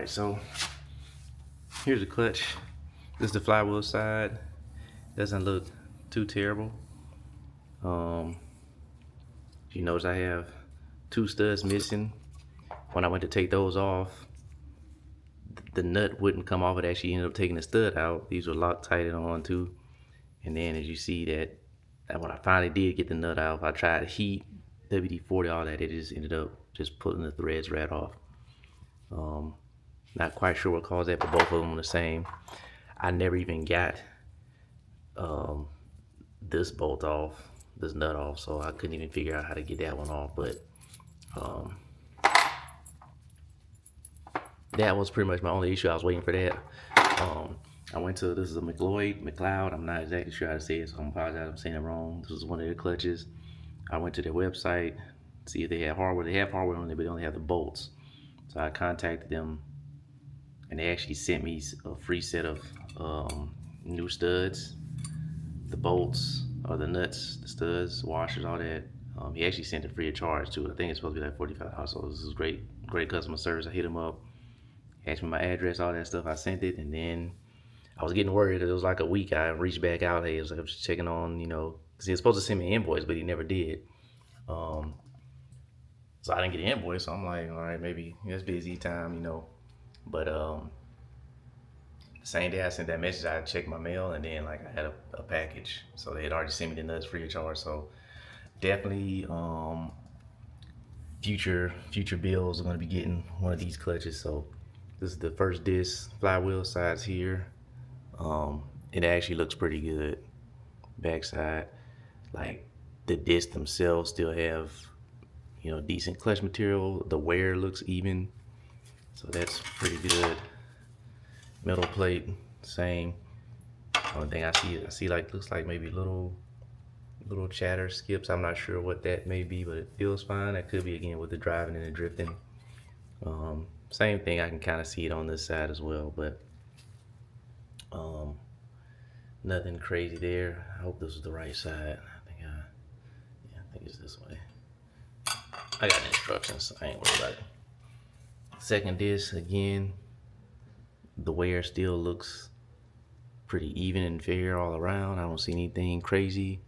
Alright, so here's the clutch. This is the flywheel side. Doesn't look too terrible. You notice I have two studs missing. When I went to take those off, the nut wouldn't come off. It actually ended up taking the stud out. These were Loctited on too. And then as you see that when I finally did get the nut out, I tried heat, WD-40, all that, it just ended up just pulling the threads right off. Not quite sure what caused that, but both of them were the same. I never even got this bolt off, this nut off, so I couldn't even figure out how to get that one off. But that was pretty much my only issue. I was waiting for that. I went to, this is a McLeod, I'm not exactly sure how to say it, so I apologize, I'm saying it wrong. This is one of their clutches. I went to their website, see if they had hardware. They have hardware on there, but they only have the bolts. So I contacted them, and they actually sent me a free set of new studs, the bolts, or the nuts, the studs, washers, all that. He actually sent it free of charge too. I think it's supposed to be like $45. So this is great customer service. I hit him up, asked me my address, all that stuff. I sent it, and then I was getting worried. It was like a week. I reached back out. Hey, I was just checking on, because he was supposed to send me an invoice, but he never did. So I didn't get an invoice. So I'm like, all right, maybe it's busy time, But the same day I sent that message, I checked my mail, and then like I had a package. So they had already sent me the nuts free of charge. So definitely future bills are gonna be getting one of these clutches. So this is the first disc, flywheel sides here. It actually looks pretty good. Backside, like the discs themselves still have, decent clutch material. The wear looks even, so that's pretty good. Metal plate, same. Only thing I see like, looks like maybe little chatter skips. I'm not sure what that may be, but it feels fine. That could be, again, with the driving and the drifting. Same thing, I can kind of see it on this side as well, but nothing crazy there. I hope this is the right side. I think it's this way. I got instructions, so I ain't worried about it. Second disc, again, the wear still looks pretty even and fair all around. I don't see anything crazy.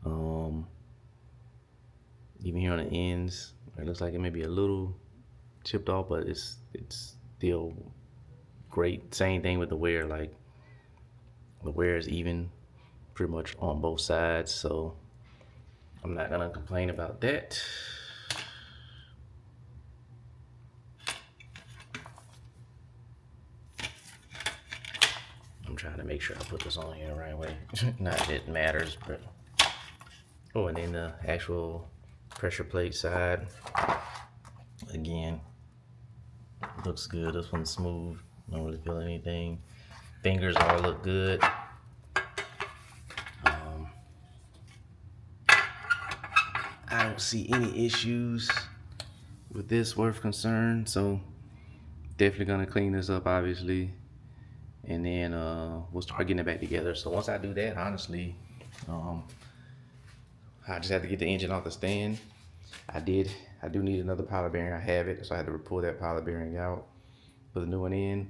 Even here on the ends, it looks like it may be a little chipped off, but it's still great. Same thing with the wear, like the wear is even pretty much on both sides, so I'm not gonna complain about that. I'm trying to make sure I put this on here the right way. Not that it matters, but oh, and then the actual pressure plate side, again, looks good. This one's smooth. Don't really feel anything. Fingers all look good. I don't see any issues with this worth concern, so definitely gonna clean this up, obviously, and then we'll start getting it back together. So once I do that, honestly, I just have to get the engine off the stand. I do need another pilot bearing. I have it, so I had to pull that pilot bearing out, put the new one in.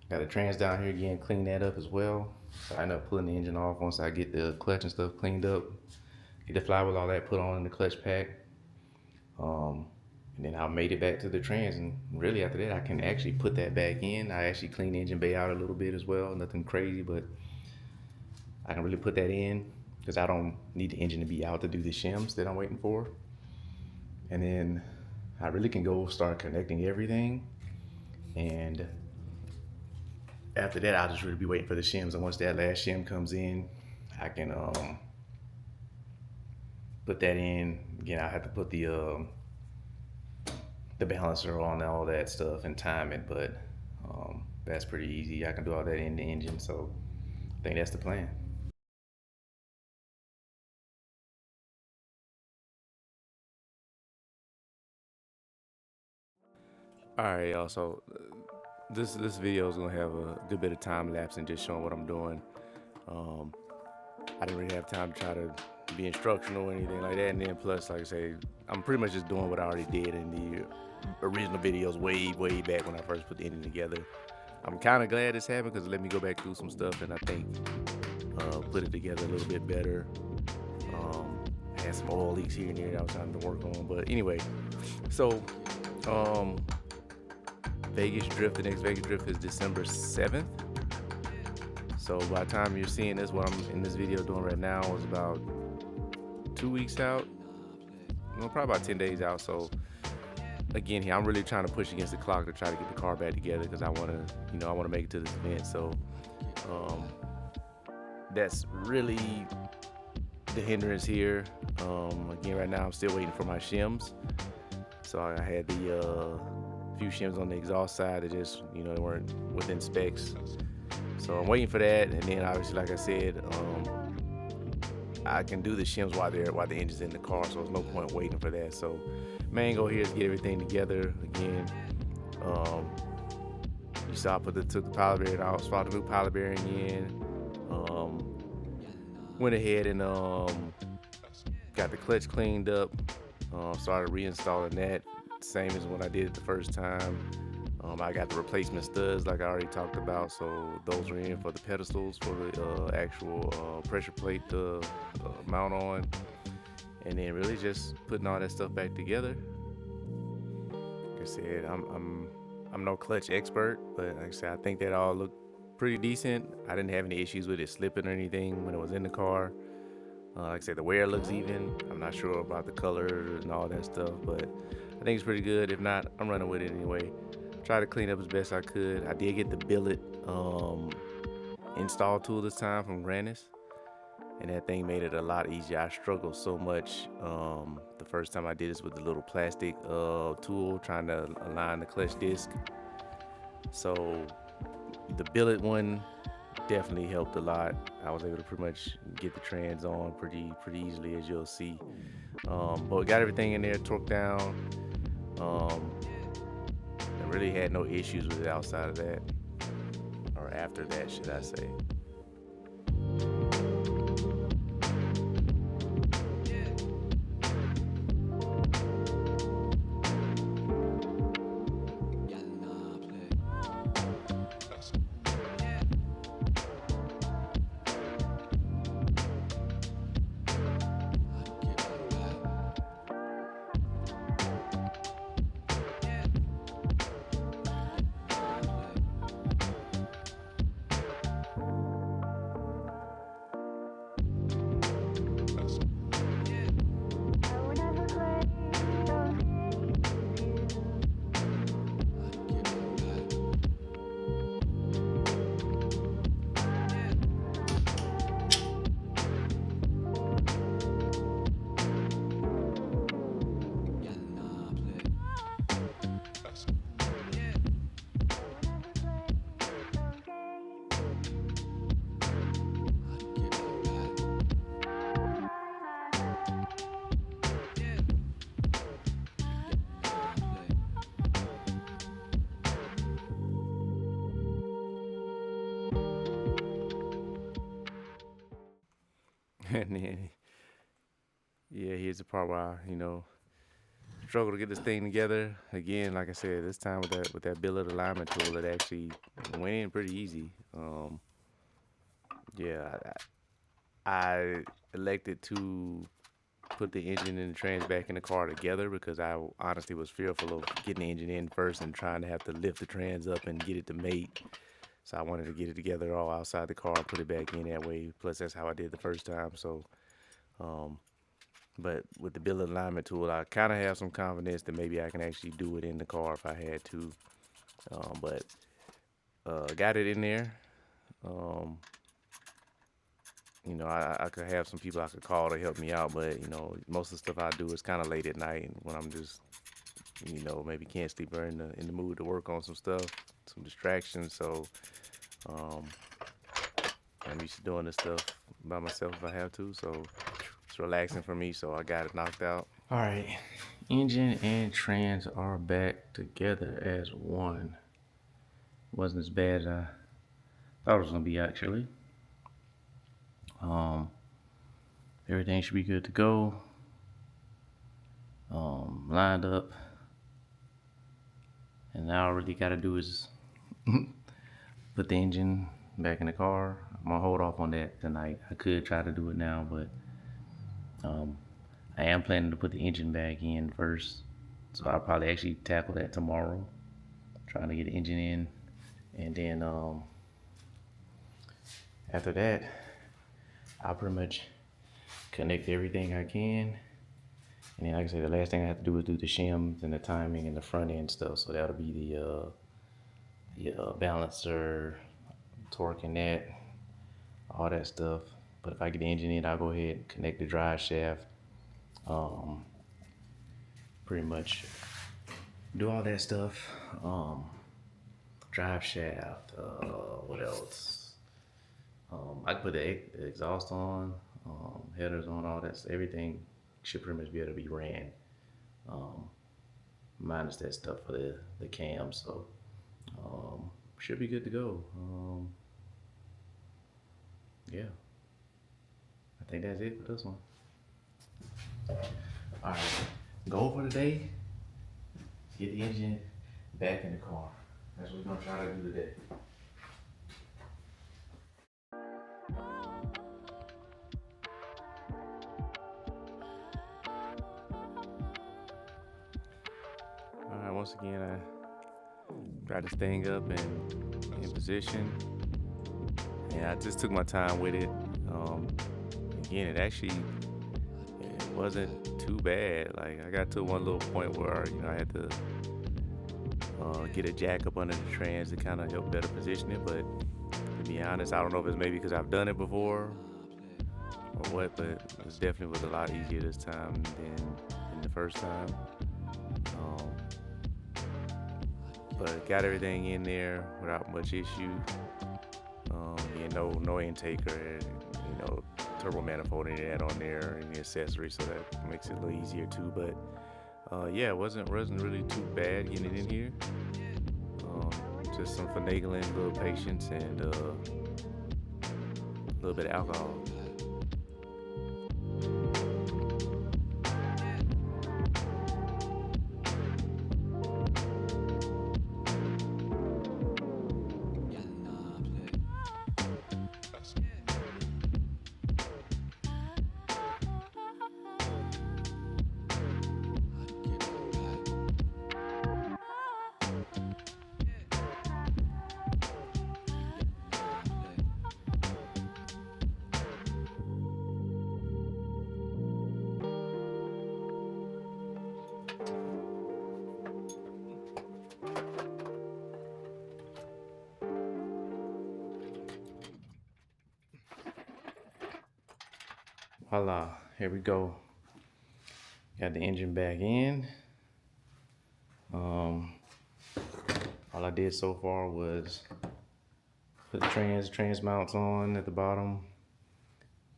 Got the trans down here again, clean that up as well. So I end up pulling the engine off once I get the clutch and stuff cleaned up. Get the flywheel, all that put on in the clutch pack. And then I made it back to the trans, and really after that I can actually put that back in. I actually cleaned the engine bay out a little bit as well, nothing crazy, but I can really put that in because I don't need the engine to be out to do the shims that I'm waiting for. And then I really can go start connecting everything, and after that I'll just really be waiting for the shims. And once that last shim comes in, I can put that in. Again, I have to put the balancer on and all that stuff and time it, but that's pretty easy. I can do all that in the engine, so I think that's the plan. All right, y'all. So this video is gonna have a good bit of time lapse and just showing what I'm doing. I didn't really have time to try to be instructional or anything like that, and then plus, like I say, I'm pretty much just doing what I already did in original videos way back when I first put the engine together. I'm kind of glad this happened because it let me go back through some stuff and I think put it together a little bit better. I had some oil leaks here and there that I was trying to work on, but anyway. So um, Vegas Drift, the next Vegas Drift is December 7th. So by the time you're seeing this, what I'm in this video doing right now is about 2 weeks out. Probably about 10 days out. So again, here I'm really trying to push against the clock to try to get the car back together because I want to make it to this event. So that's really the hindrance here. Again, right now I'm still waiting for my shims. So I had the few shims on the exhaust side that just they weren't within specs. So I'm waiting for that, and then obviously, like I said, I can do the shims while the engine's in the car, so there's no point waiting for that. So main goal here is get everything together again. You saw I took the pilot bearing out, swapped the new pilot bearing in. Went ahead and got the clutch cleaned up. Started reinstalling that, same as when I did it the first time. I got the replacement studs like I already talked about, so those were in for the pedestals for the actual pressure plate to mount on, and then really just putting all that stuff back together. Like I said, I'm no clutch expert, but like I said, I think that all looked pretty decent. I didn't have any issues with it slipping or anything when it was in the car. Like I said, the wear looks even. I'm not sure about the colors and all that stuff, but I think it's pretty good. If not, I'm running with it anyway. Try to clean up as best I could. I did get the billet install tool this time from Granis, and that thing made it a lot easier. I struggled so much the first time I did this with the little plastic tool trying to align the clutch disc. So the billet one definitely helped a lot. I was able to pretty much get the trans on pretty easily, as you'll see. But we got everything in there torqued down. I really had no issues with it outside of that, or after that, should I say. And then, yeah, here's the part where I, struggle to get this thing together. Again, like I said, this time with that billet alignment tool, it actually went in pretty easy. Yeah, I elected to put the engine and the trans back in the car together because I honestly was fearful of getting the engine in first and trying to have to lift the trans up and get it to mate. So I wanted to get it together all outside the car and put it back in that way. Plus, that's how I did the first time. So, but with the billet alignment tool, I kind of have some confidence that maybe I can actually do it in the car if I had to. But got it in there. I could have some people I could call to help me out, but most of the stuff I do is kind of late at night when I'm just, maybe can't sleep or in the mood to work on some stuff, some distractions. So I'm used to doing this stuff by myself if I have to. So it's relaxing for me. So I got it knocked out. All right, engine and trans are back together as one. Wasn't as bad as I thought it was gonna be actually. Everything should be good to go. Lined up. And now all I really gotta do is put the engine back in the car. I'm gonna hold off on that tonight. I could try to do it now, but um, I am planning to put the engine back in first. So I'll probably actually tackle that tomorrow, trying to get the engine in. And then after that, I'll pretty much connect everything I can. And then, like I said, the last thing I have to do is do the shims and the timing and the front end stuff. So that'll be the balancer, torque and that, all that stuff. But if I get the engine in, I'll go ahead and connect the drive shaft. Um, pretty much do all that stuff. Drive shaft. What else? I can put the exhaust on, headers on, all that. Everything should pretty much be able to be ran. Minus that stuff for the cam. So should be good to go. Yeah, I think that's it for this one. All right, goal for today: get the engine back in the car. That's what we're gonna try to do today. All right, once again, I got this thing up and in position. And I just took my time with it. Again, it wasn't too bad. Like I got to one little point where I had to get a jack up under the trans to kind of help better position it. But to be honest, I don't know if it's maybe because I've done it before or what, but it definitely was a lot easier this time than the first time. But got everything in there without much issue. No intake or turbo manifold any of that on there, any accessories, so that makes it a little easier too. But it wasn't really too bad getting it in here. Just some finagling, a little patience, and a little bit of alcohol. Voila, here we go. Got the engine back in. All I did so far was put the trans mounts on at the bottom,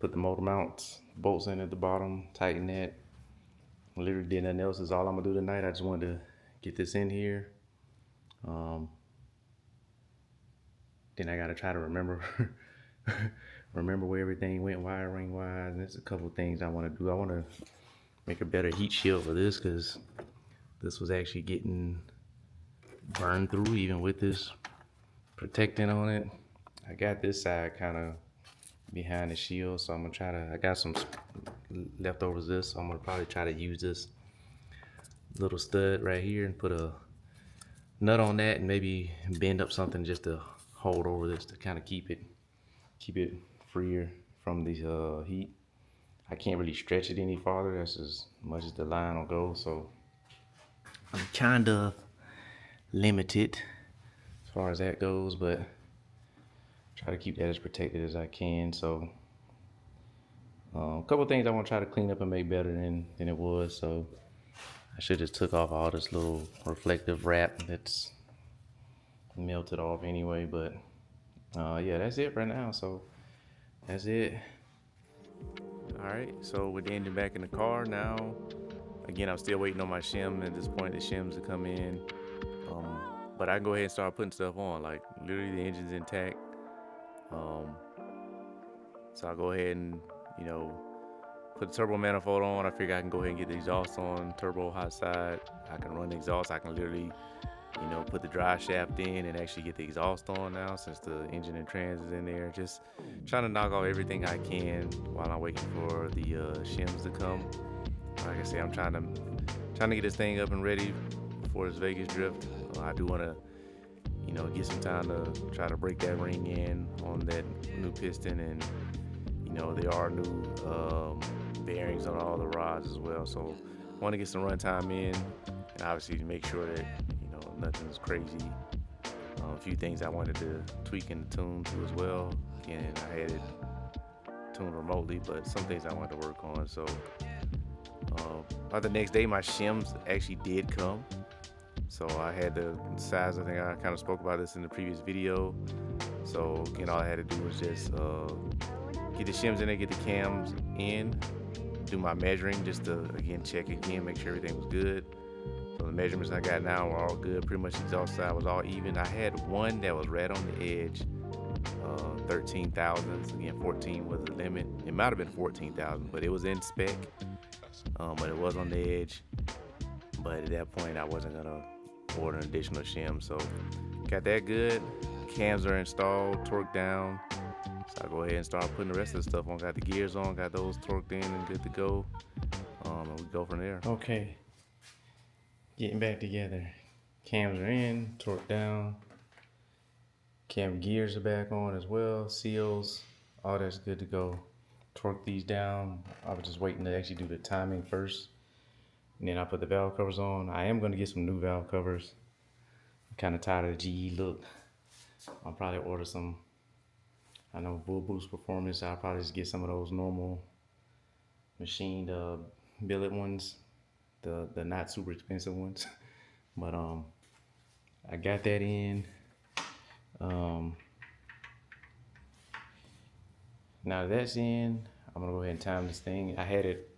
put the motor mounts, bolts in at the bottom, tighten that. Literally did nothing else. Is all I'm gonna do tonight. I just wanted to get this in here. Then I gotta try to remember where everything went wiring wise. And there's a couple things I want to do. I want to make a better heat shield for this because this was actually getting burned through even with this protecting on it. I got this side kind of behind the shield, so I'm gonna try to, I got some leftovers of this, so I'm gonna probably try to use this little stud right here and put a nut on that and maybe bend up something just to hold over this to kind of keep it freer from the heat. I can't really stretch it any farther. That's as much as the line will go, so I'm kind of limited as far as that goes, but try to keep that as protected as I can. So a couple things I want to try to clean up and make better than it was. So I should just took off all this little reflective wrap that's melted off anyway, but yeah, that's it right now. So that's it. All right, so with the engine back in the car now, again, I'm still waiting on my shim at this point, the shims to come in. But I can go ahead and start putting stuff on, like literally the engine's intact. So I'll go ahead and, put the turbo manifold on. I figure I can go ahead and get the exhaust on, turbo hot side. I can run the exhaust. I can literally put the drive shaft in and actually get the exhaust on now since the engine and trans is in there. Just trying to knock off everything I can while I'm waiting for the shims to come. Like I said, I'm trying to get this thing up and ready for this Vegas drift. I do want to, get some time to try to break that ring in on that new piston, and there are new bearings on all the rods as well. So I want to get some runtime in, and obviously to make sure that nothing's crazy. A few things I wanted to tweak and tune to as well. Again, I had it tuned remotely, but some things I wanted to work on. So by the next day, my shims actually did come. So I had the size. I think I kind of spoke about this in the previous video. So again, all I had to do was just get the shims in there, get the cams in, do my measuring just to again check again, make sure everything was good. So the measurements I got now are all good. Pretty much the exhaust side was all even. I had one that was right on the edge, 13 thousandths. Again, 14 was the limit. It might have been 14,000, but it was in spec. But it was on the edge. But at that point, I wasn't gonna order an additional shim. So got that good. Cams are installed, torqued down. So I go ahead and start putting the rest of the stuff on. Got the gears on, got those torqued in and good to go. And we go from there. Okay, getting back together. Cams are in, torqued down. Cam gears are back on as well. Seals, all that's good to go. Torque these down. I was just waiting to actually do the timing first, and then I put the valve covers on. I am going to get some new valve covers. I'm kind of tired of the GE look. I'll probably order some. I know Bull Boost Performance. I'll probably just get some of those normal machined billet ones, the not super expensive ones. But I got that in. Now that's in, I'm gonna go ahead and time this thing. I had it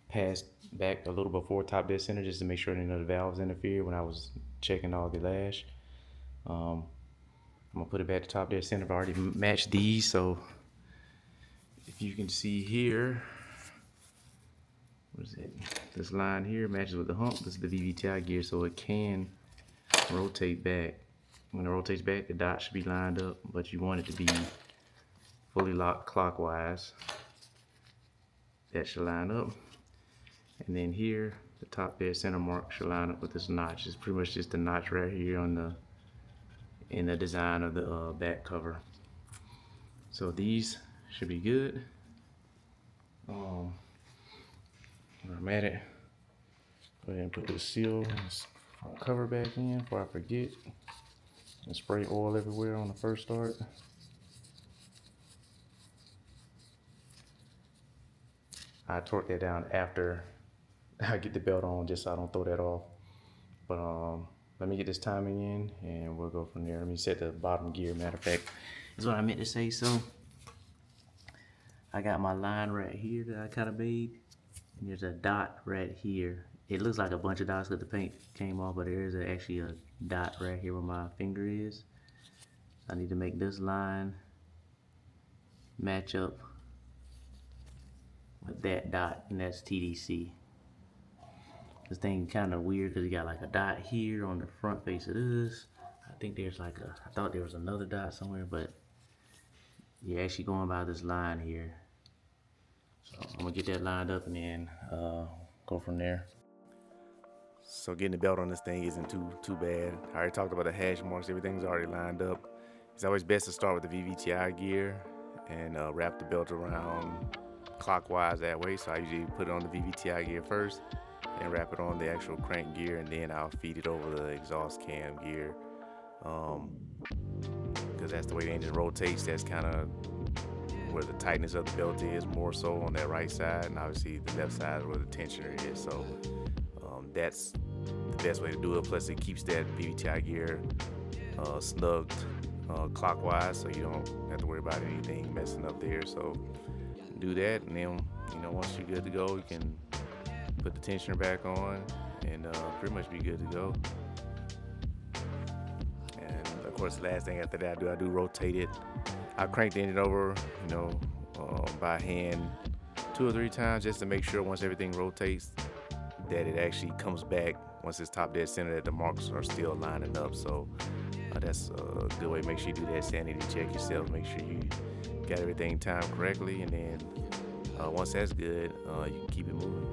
passed back a little before top dead center just to make sure none of the valves interfered when I was checking all the lash. I'm gonna put it back to top dead center. I've already matched these, so if you can see here, what is it? This line here matches with the hump. This is the VVTi gear, so it can rotate back. When it rotates back, the dot should be lined up, but you want it to be fully locked clockwise. That should line up. And then here, the top dead center mark should line up with this notch. It's pretty much just the notch right here on in the design of the back cover. So these should be good. Where I'm at it, go ahead and put this seal cover back in before I forget. And spray oil everywhere on the first start. I torque that down after I get the belt on, just so I don't throw that off. But let me get this timing in and we'll go from there. Let me set the bottom gear. Matter of fact, is what I meant to say. So I got my line right here that I kind of made, and there's a dot right here. It looks like a bunch of dots because the paint came off, but there is actually a dot right here where my finger is. So I need to make this line match up with that dot, and that's TDC. This thing kind of weird because you got like a dot here on the front face of this. I think there's like I thought there was another dot somewhere, but you're actually going by this line here. So I'm gonna get that lined up and then go from there. So getting the belt on this thing isn't too bad. I already talked about the hash marks. Everything's already lined up. It's always best to start with the VVTi gear and wrap the belt around clockwise that way. So I usually put it on the VVTi gear first and wrap it on the actual crank gear, and then I'll feed it over the exhaust cam gear. Because that's the way the engine rotates. That's kind of where the tightness of the belt is, more so on that right side, and obviously the left side is where the tensioner is. So that's the best way to do it. Plus it keeps that VVTi gear snugged clockwise, so you don't have to worry about anything messing up there. So do that, and then once you're good to go, you can put the tensioner back on and pretty much be good to go. And of course, the last thing after that I do rotate it. I crank the engine over, by hand 2 or 3 times just to make sure once everything rotates that it actually comes back once it's top dead center, that the marks are still lining up. So that's a good way. Make sure you do that sanity check yourself. Make sure you got everything timed correctly, and then once that's good, you can keep it moving.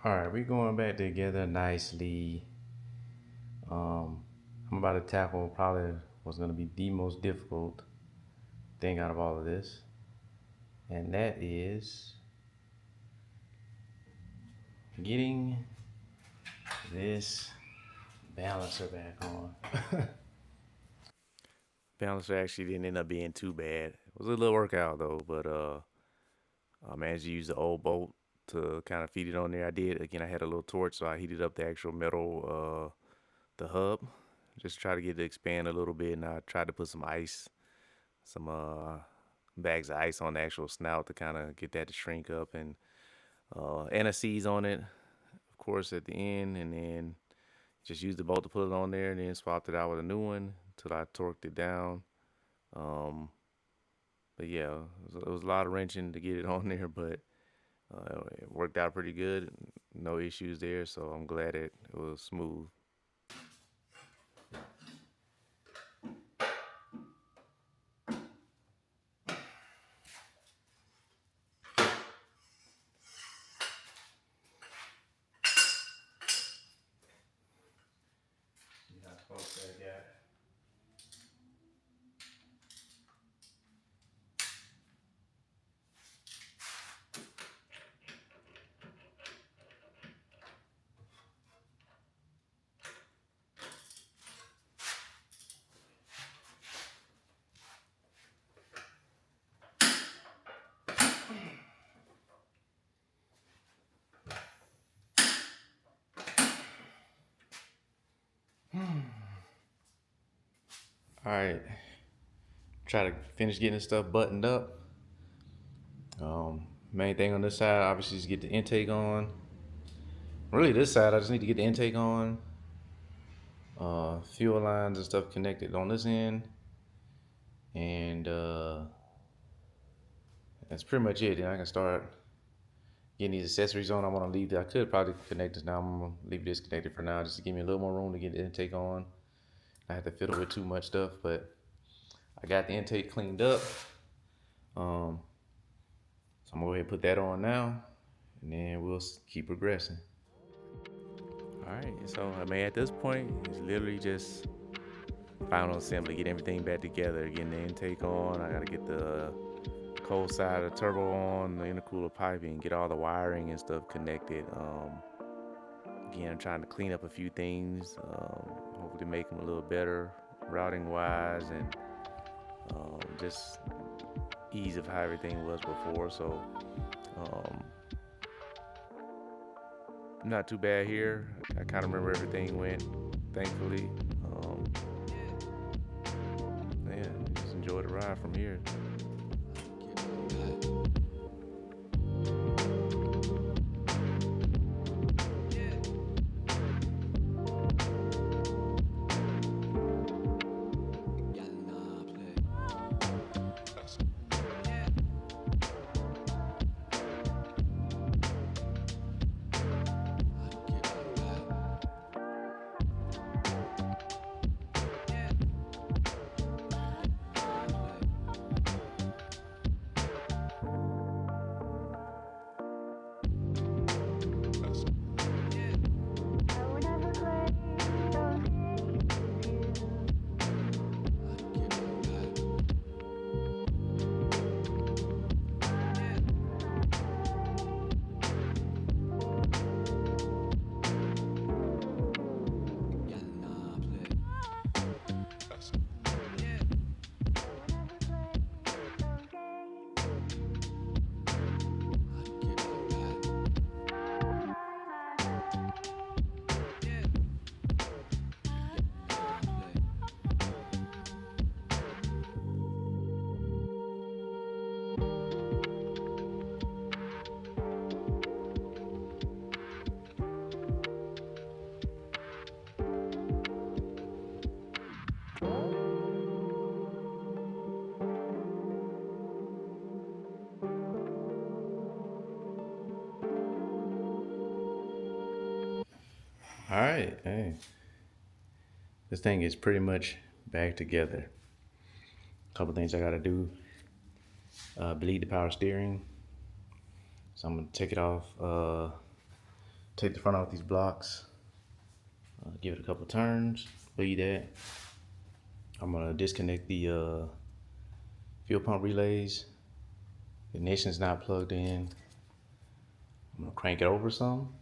All right, we're going back together nicely. I'm about to tackle probably what's going to be the most difficult thing out of all of this, and that is getting this balancer back on. Balancer actually didn't end up being too bad. It was a little workout though, but I managed to use the old bolt to kind of feed it on there. I did. Again, I had a little torch, so I heated up the actual metal, the hub. Just try to get it to expand a little bit, and I tried to put some ice, some bags of ice on the actual snout to kind of get that to shrink up, and anti-seize on it, of course, at the end, and then just used the bolt to put it on there, and then swapped it out with a new one until I torqued it down. But yeah, it was a lot of wrenching to get it on there, but it worked out pretty good. No issues there, so I'm glad it was smooth. All right, try to finish getting this stuff buttoned up. Main thing on this side, obviously, is get the intake on. Really, this side, I just need to get the intake on. Fuel lines and stuff connected on this end, and that's pretty much it. Then I can start getting these accessories on. I want to leave that. I could probably connect this now. I'm gonna leave this connected for now, just to give me a little more room to get the intake on. I have to fiddle with too much stuff, but I got the intake cleaned up. So I'm gonna go ahead and put that on now, and then we'll keep progressing. All right, so I mean, at this point, it's literally just final assembly, get everything back together, getting the intake on. I gotta get the cold side of the turbo on, the intercooler piping, get all the wiring and stuff connected. Again, I'm trying to clean up a few things, hopefully make them a little better routing wise, and just ease of how everything was before. So not too bad here. I kind of remember everything went, thankfully. Yeah, just enjoy the ride from here. All right, hey, this thing is pretty much back together. Couple things I gotta do. Bleed the power steering. So I'm gonna take it off. Take the front off these blocks. Give it a couple turns. Bleed that. I'm gonna disconnect the fuel pump relays. The ignition's not plugged in. I'm gonna crank it over some.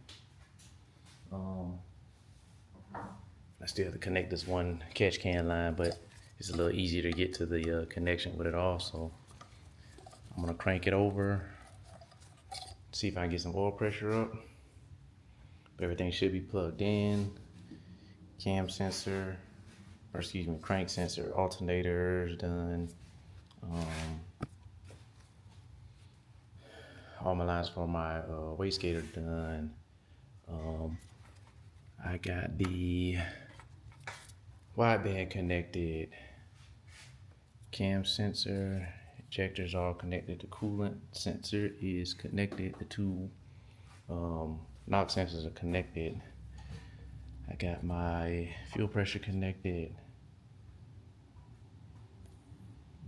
I still have to connect this one catch can line, but it's a little easier to get to the connection with it all. So I'm gonna crank it over, see if I can get some oil pressure up. Everything should be plugged in. Cam sensor, or excuse me, crank sensor, alternators done. All my lines for my wastegator done. I got the wideband connected. Cam sensor, injectors all connected. The coolant sensor is connected. The two NOx sensors are connected. I got my fuel pressure connected.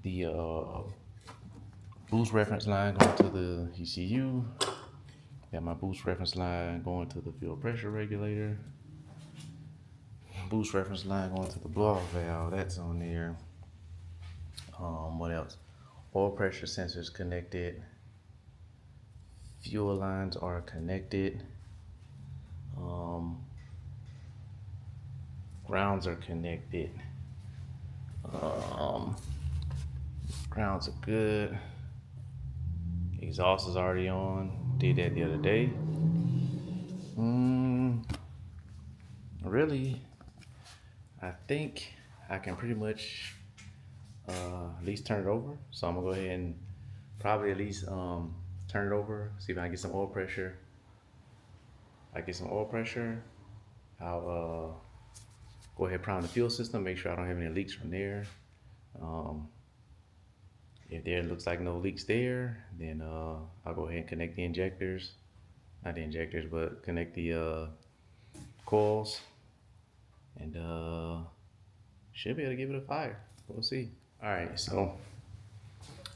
The boost reference line going to the ECU. Got my boost reference line going to the fuel pressure regulator. Boost reference line going to the blow-off valve. That's on there. What else? Oil pressure sensors connected. Fuel lines are connected. Grounds are connected. Grounds are good. Exhaust is already on. Did that the other day. Really, I think I can pretty much at least turn it over. So I'm gonna go ahead and probably at least turn it over, see if I can get some oil pressure. I'll go ahead and prime the fuel system, make sure I don't have any leaks from there. If there looks like no leaks there, then I'll go ahead and connect the injectors. Not the injectors, but connect the coils. And should be able to give it a fire. We'll see. All right, so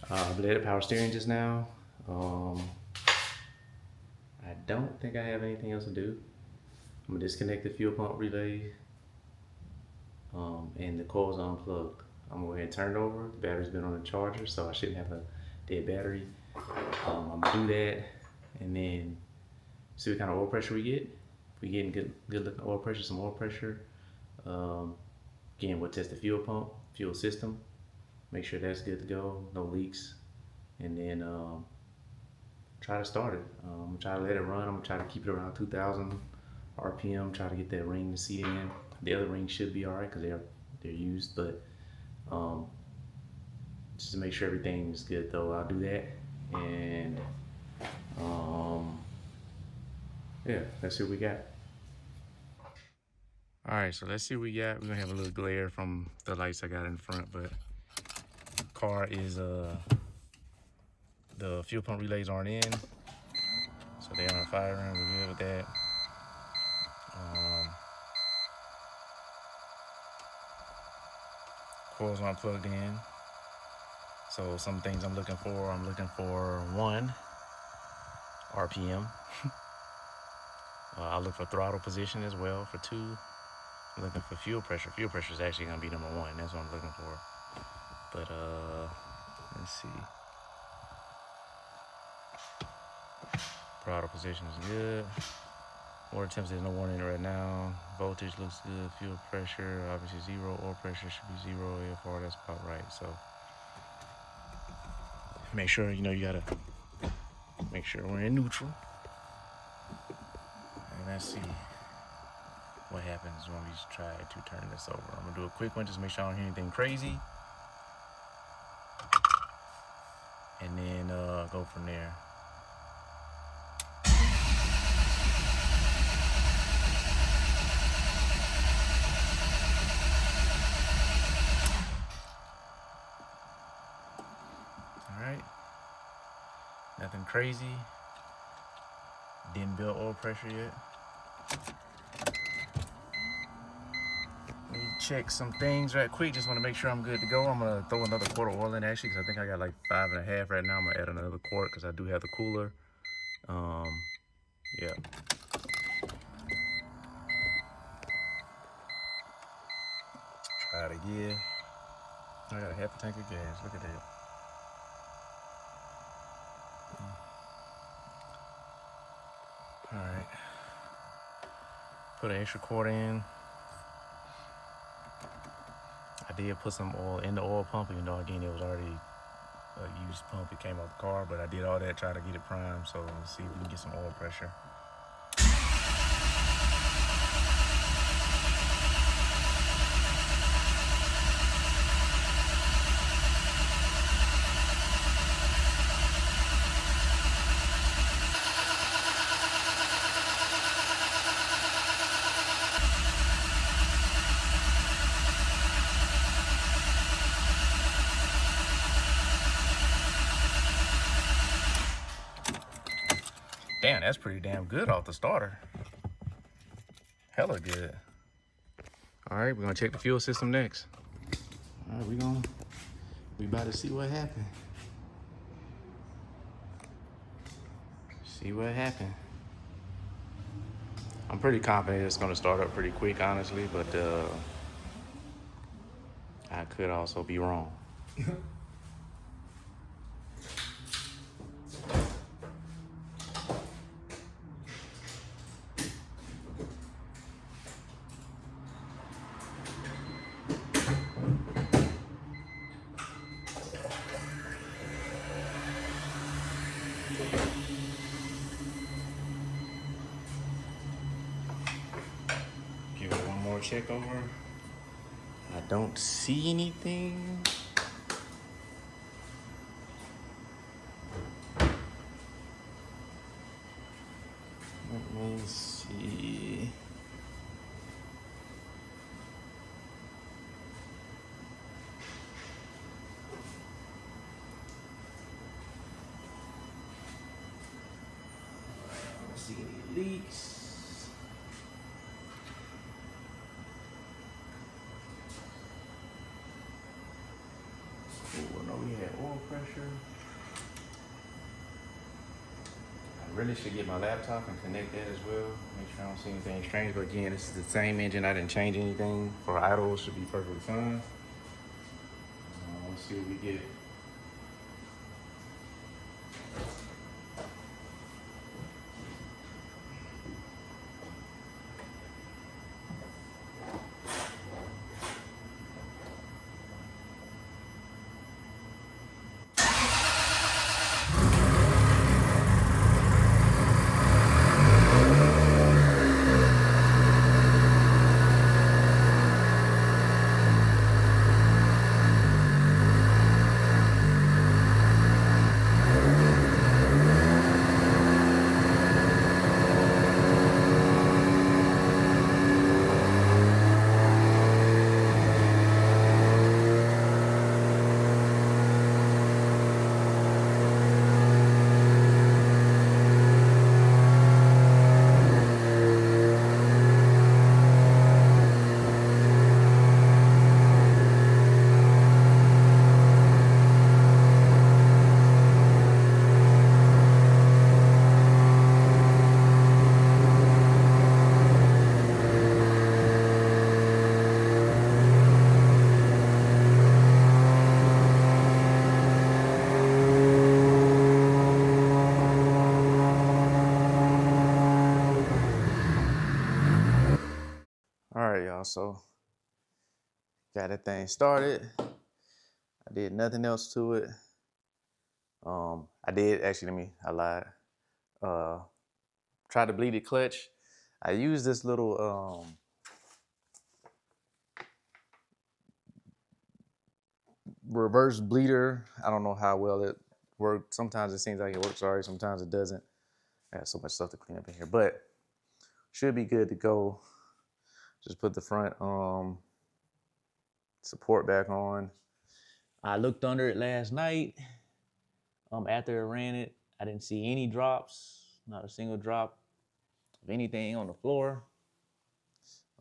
I bleed power steering just now. I don't think I have anything else to do. I'm gonna disconnect the fuel pump relay, and the coils are unplugged. I'm gonna go ahead and turn it over. The battery's been on the charger, so I shouldn't have a dead battery. I'm gonna do that, and then see what kind of oil pressure we get. If we getting good looking oil pressure, some oil pressure. Again, we'll test the fuel pump, fuel system, make sure that's good to go, no leaks, and then try to start it. I'm gonna try to let it run. I'm gonna try to keep it around 2,000 RPM. Try to get that ring to seat in. The other rings should be all right because they're used, but just to make sure everything is good though, I'll do that. And yeah, let's see what we got. All right, so let's see what we got. We're gonna have a little glare from the lights I got in front, but the car is the fuel pump relays aren't in, so they aren't firing. We're good with that. Coils aren't plugged in. So some things I'm looking for 1 RPM. I'll look for throttle position as well for 2. I'm looking for fuel pressure. Fuel pressure is actually gonna be number 1. That's what I'm looking for. But let's see. Throttle position is good. Water temps, there's no warning right now. Voltage looks good. Fuel pressure, obviously 0. Oil pressure should be 0. AFR, that's about right. So make sure, you gotta make sure we're in neutral. And let's see what happens when we try to turn this over. I'm gonna do a quick one, just make sure I don't hear anything crazy. And then go from there. Nothing crazy. Didn't build oil pressure yet. check some things right quick. Just want to make sure I'm good to go. I'm gonna throw another quart of oil in actually, because I think I got like 5.5 right now. I'm gonna add another quart because I do have the cooler. Yeah. Try it again. I got a half a tank of gas. Look at that. All right. Put an extra quart in. I did put some oil in the oil pump, even though again it was already a used pump. It came out the car, but I did all that, try to get it primed. So let's see if we can get some oil pressure. Damn, that's pretty damn good off the starter. Hella good. All right, we're gonna check the fuel system next. All right, we about to see what happened. See what happened. I'm pretty confident it's gonna start up pretty quick, honestly, but I could also be wrong. Give it one more check over. I don't see anything. Let me see. I don't see any leaks. Oh, no, we had oil pressure. I really should get my laptop and connect that as well. Make sure I don't see anything strange. But again, this is the same engine. I didn't change anything. For idle, it should be perfectly fine. Let's see what we get. All right, y'all, so got that thing started. I did nothing else to it. I did, actually, I lied. Tried to bleed it clutch. I used this little reverse bleeder. I don't know how well it worked. Sometimes it seems like it works alright, sometimes it doesn't. I got so much stuff to clean up in here, but should be good to go. Just put the front support back on. I looked under it last night. After I ran it, I didn't see any drops, not a single drop of anything on the floor.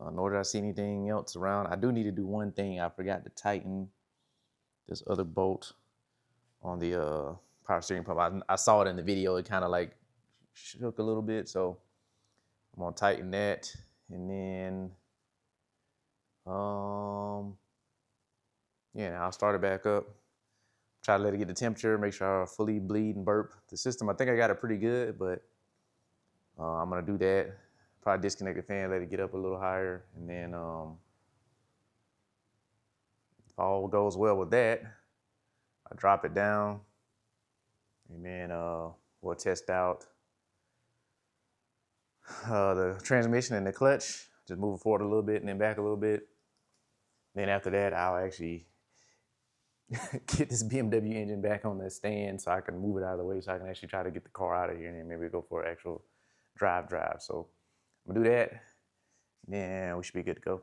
Nor did I see anything else around. I do need to do one thing. I forgot to tighten this other bolt on the power steering pump. I saw it in the video. It kind of like shook a little bit, so I'm gonna tighten that, and then yeah, I'll start it back up. Try to let it get the temperature, make sure I fully bleed and burp the system. I think I got it pretty good, but I'm gonna do that. Probably disconnect the fan, let it get up a little higher, and then if all goes well with that, I drop it down, and then we'll test out the transmission and the clutch. Just move it forward a little bit and then back a little bit. Then after that, I'll actually get this BMW engine back on the stand so I can move it out of the way so I can actually try to get the car out of here and then maybe go for an actual drive. So I'm gonna do that, then we should be good to go.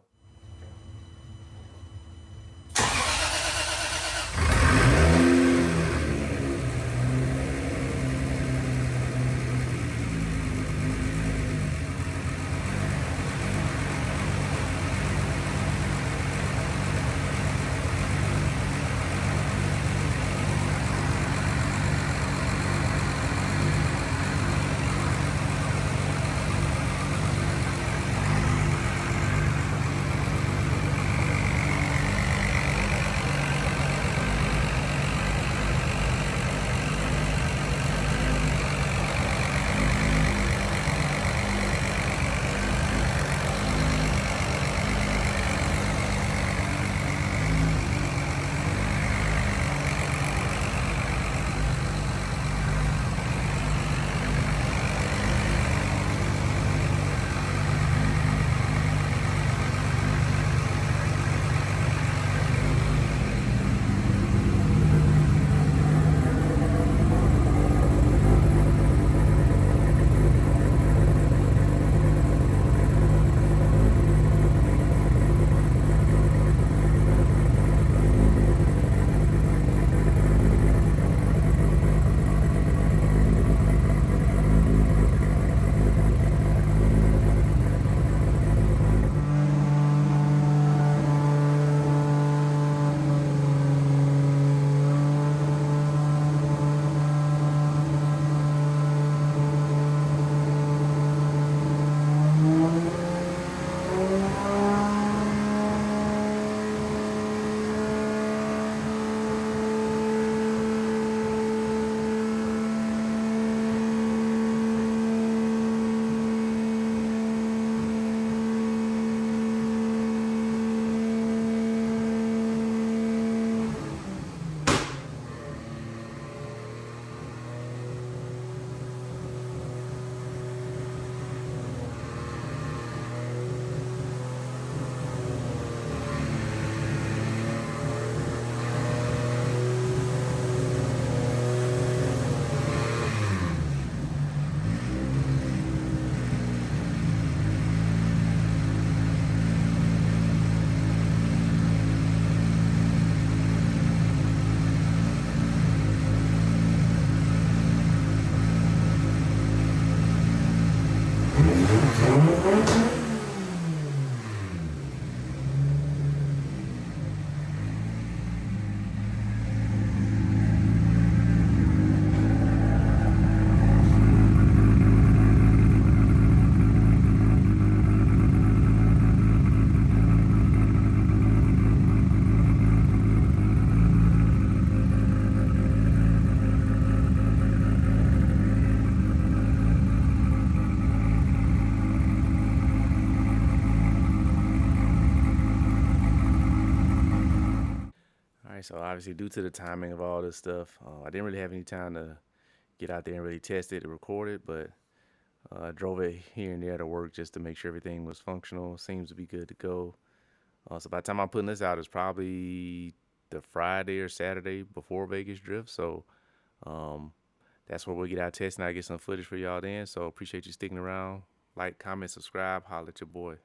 All right, so obviously due to the timing of all this stuff, I didn't really have any time to get out there and really test it and record it, but drove it here and there to work just to make sure everything was functional. Seems to be good to go. So by the time I'm putting this out, it's probably the Friday or Saturday before Vegas Drift. So that's where we'll get out testing. I get some footage for y'all then. So appreciate you sticking around. Like, comment, subscribe, holla at your boy.